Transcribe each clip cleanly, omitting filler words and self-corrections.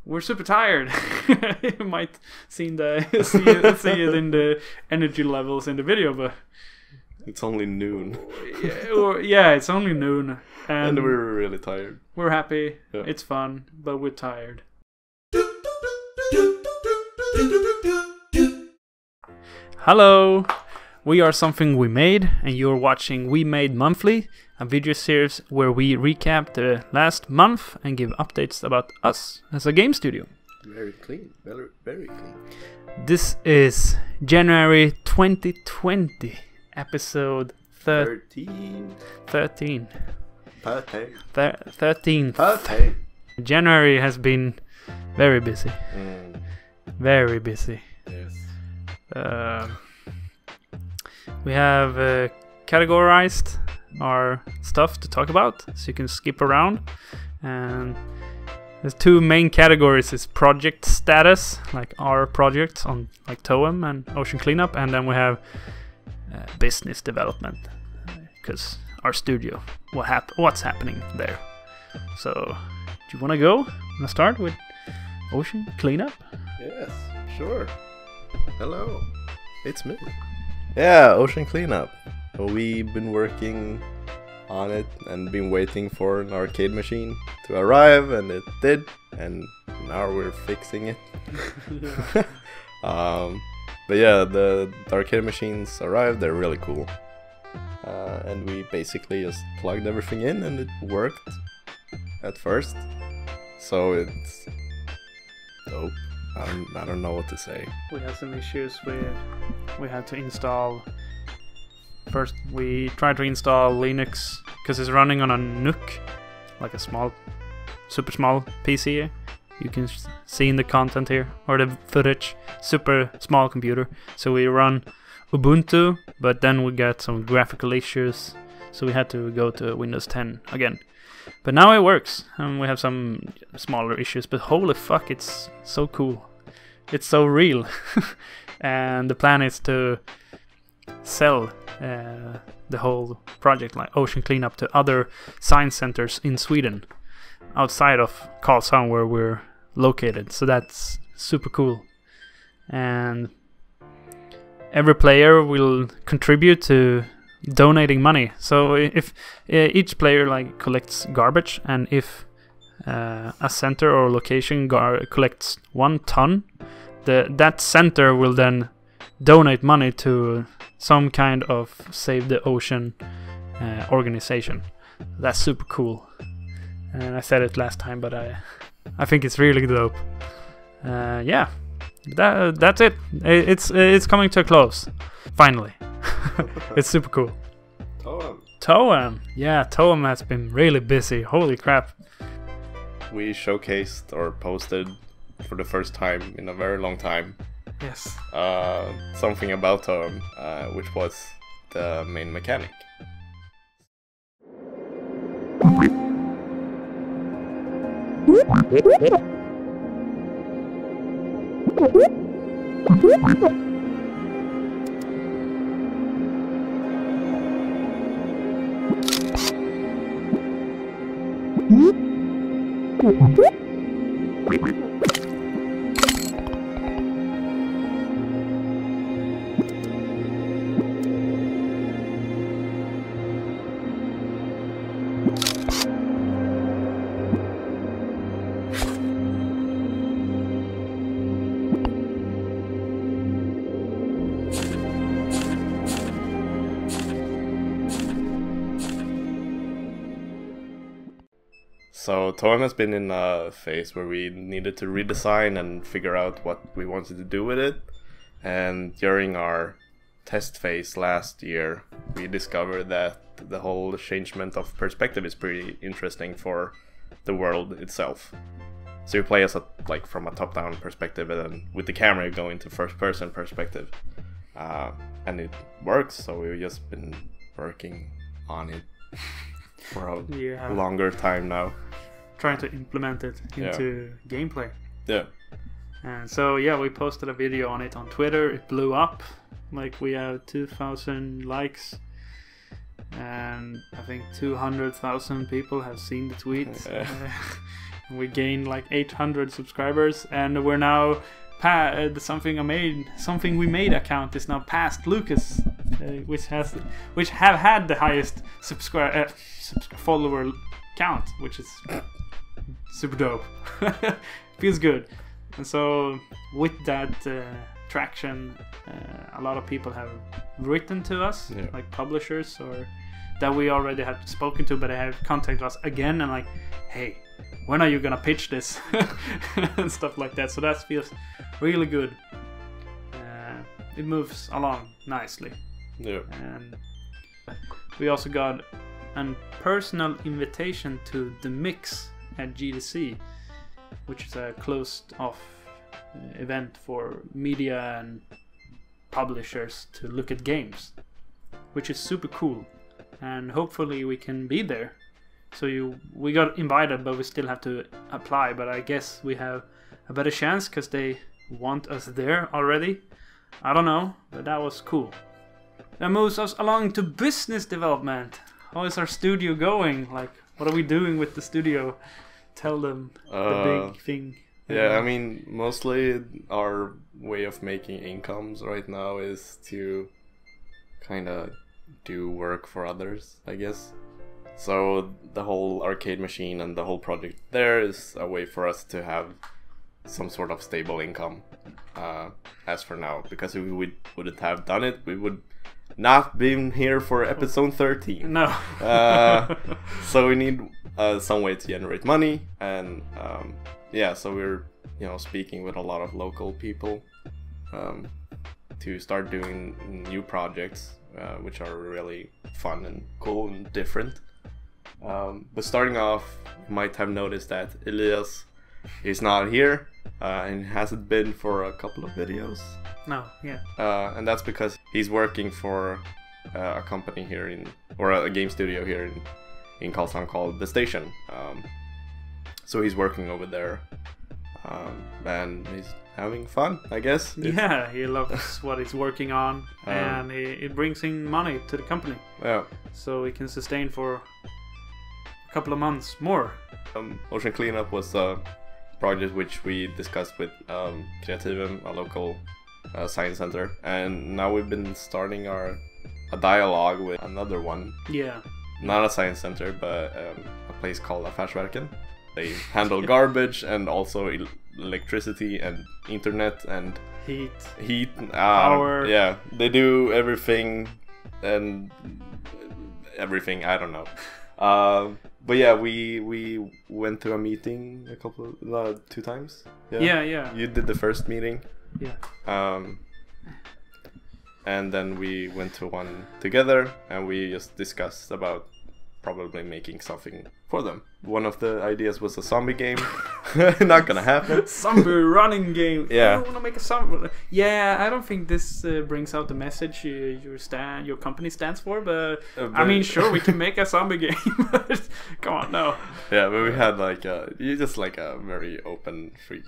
we're super tired. You might see it in the energy levels in the video, but it's only noon. Yeah, it's only noon, and we're really tired. We're happy. Yeah. It's fun, but we're tired. Hello, we are Something We Made, and you're watching We Made Monthly, a video series where we recap the last month and give updates about us as a game studio. Very clean, very, very clean. This is January 2020, episode 13. 13. 13th. January has been very busy. Very busy. Yes. We have categorized our stuff to talk about, so you can skip around. And there's two main categories: is project status, like our projects on like TOEM and ocean cleanup, and then we have business development, because our studio, what's happening there. So, do you want to go? Want to start with ocean cleanup? Yes, sure. Hello, it's me. Yeah, ocean cleanup. We've been working on it and been waiting for an arcade machine to arrive, and it did, and now we're fixing it. But yeah, the arcade machines arrived. They're really cool, and we basically just plugged everything in, and it worked at first. So it's dope. I don't know what to say. We had some issues with we had to install. First, we tried to install Linux because it's running on a NUC, like a super small PC. You can see in the content here, or the footage, super small computer. So we run Ubuntu, but then we got some graphical issues, so we had to go to Windows 10 again. But now it works, and we have some smaller issues, but holy fuck, it's so cool. It's so real. And the plan is to sell the whole project, like ocean cleanup, to other science centers in Sweden, outside of Karlshamn, where we're located. So that's super cool. And every player will contribute to donating money. So if each player like collects garbage, and if a center or location collects 1 ton, that center will then donate money to some kind of Save the Ocean organization. That's super cool. And I said it last time, but I think it's really dope. Yeah, that's it. It's coming to a close, finally. It's super cool. TOEM. Yeah, TOEM has been really busy. Holy crap. We showcased or posted for the first time in a very long time. Yes. Something about TOEM, which was the main mechanic. So TOEM has been in a phase where we needed to redesign and figure out what we wanted to do with it. And during our test phase last year, we discovered that the whole changement of perspective is pretty interesting for the world itself. So you play as from a top-down perspective, and then with the camera going to first-person perspective, and it works. So we've just been working on it for a longer time now, trying to implement it into gameplay. Yeah. And so we posted a video on it on Twitter. It blew up. Like, we have 2,000 likes, and I think 200,000 people have seen the tweet. We gained like 800 subscribers, and we're now something we made account is now past Lucas, which have had the highest follower count, which is super dope. Feels good. And so with that traction, a lot of people have written to us, like publishers or that we already have spoken to, but they have contacted us again and like, hey, when are you gonna pitch this? And stuff like that. So that feels really good. It moves along nicely. Yeah. And we also got a personal invitation to The Mix at GDC, which is a closed off event for media and publishers to look at games, which is super cool. And hopefully we can be there. So we got invited, but we still have to apply. But I guess we have a better chance because they want us there already. I don't know, but that was cool. That moves us along to business development. How is our studio going? Like, what are we doing with the studio? Tell them the big thing. Yeah, I mean, mostly our way of making incomes right now is to kind of do work for others, I guess. So the whole arcade machine and the whole project there is a way for us to have some sort of stable income as for now, because if we wouldn't have done it, we would not been here for episode 13. No. So we need some way to generate money, and yeah, so we're speaking with a lot of local people to start doing new projects, which are really fun and cool and different. But starting off, you might have noticed that Elias is not here, and hasn't been for a couple of videos. No, yeah. And that's because he's working for a company here or a game studio here in Karlshamn called The Station. So he's working over there, and he's having fun, I guess. Yeah, he loves what he's working on, and it brings in money to the company. Yeah. So he can sustain for a couple of months more. Ocean Cleanup was a project which we discussed with TOEM, a local science center, and now we've been starting a dialogue with another one. Yeah. Not a science center, but a place called Affärsverken. They handle garbage and also electricity and internet and heat, power. Yeah, they do everything and everything. I don't know. But yeah, we went to a meeting two times. Yeah. You did the first meeting. Yeah. And then we went to one together, and we just discussed about probably making something for them. One of the ideas was a zombie game. Not gonna happen. Zombie running game. Yeah. I want to make a zombie. Yeah, I don't think this brings out the message your company stands for, but I mean, sure, we can make a zombie game. Come on, no. Yeah, but we had like a very open, free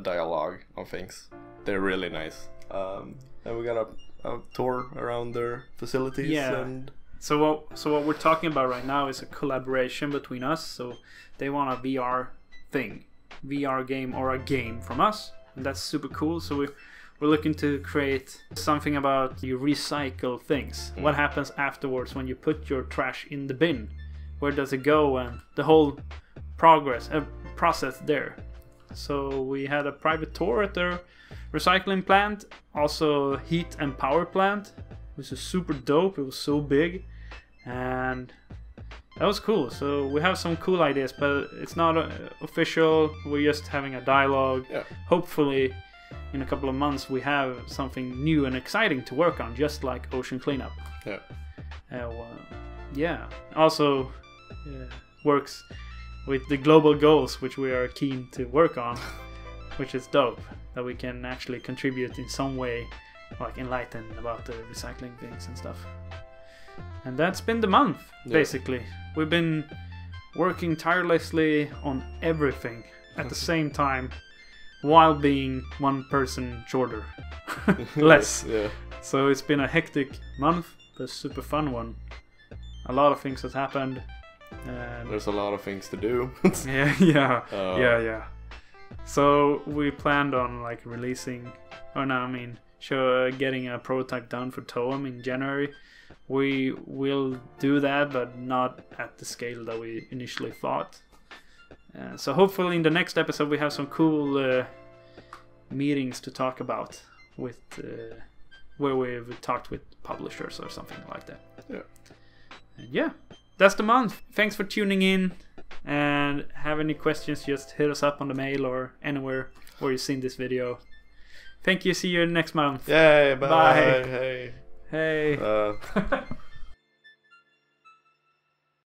dialogue on things. They're really nice. And we got a tour around their facilities. Yeah. And So what we're talking about right now is a collaboration between us. So they want a VR game or a game from us, and that's super cool. So we're looking to create something about you recycle things. What happens afterwards when you put your trash in the bin? Where does it go? And the whole process there. So we had a private tour at their recycling plant, also heat and power plant, which is super dope. It was so big, and that was cool. So we have some cool ideas, but it's not official. We're just having a dialogue. Yeah. Hopefully in a couple of months we have something new and exciting to work on, just like Ocean Cleanup. Yeah. Also works with the global goals, which we are keen to work on, which is dope, that we can actually contribute in some way, like enlighten about the recycling things and stuff. And that's been the month, basically. We've been working tirelessly on everything at the same time, while being one person shorter. Less. Yeah. So it's been a hectic month, but a super fun one. A lot of things has happened. And There's a lot of things to do. yeah. So we planned on like releasing, getting a prototype done for TOEM in January. We will do that, but not at the scale that we initially thought. So hopefully in the next episode we have some cool meetings to talk about with where we've talked with publishers or something like that. Yeah. And yeah, that's the month. Thanks for tuning in. And have any questions, just hit us up on the mail or anywhere where you've seen this video. Thank you. See you next month. Yay, bye. Bye. Hey. Hey.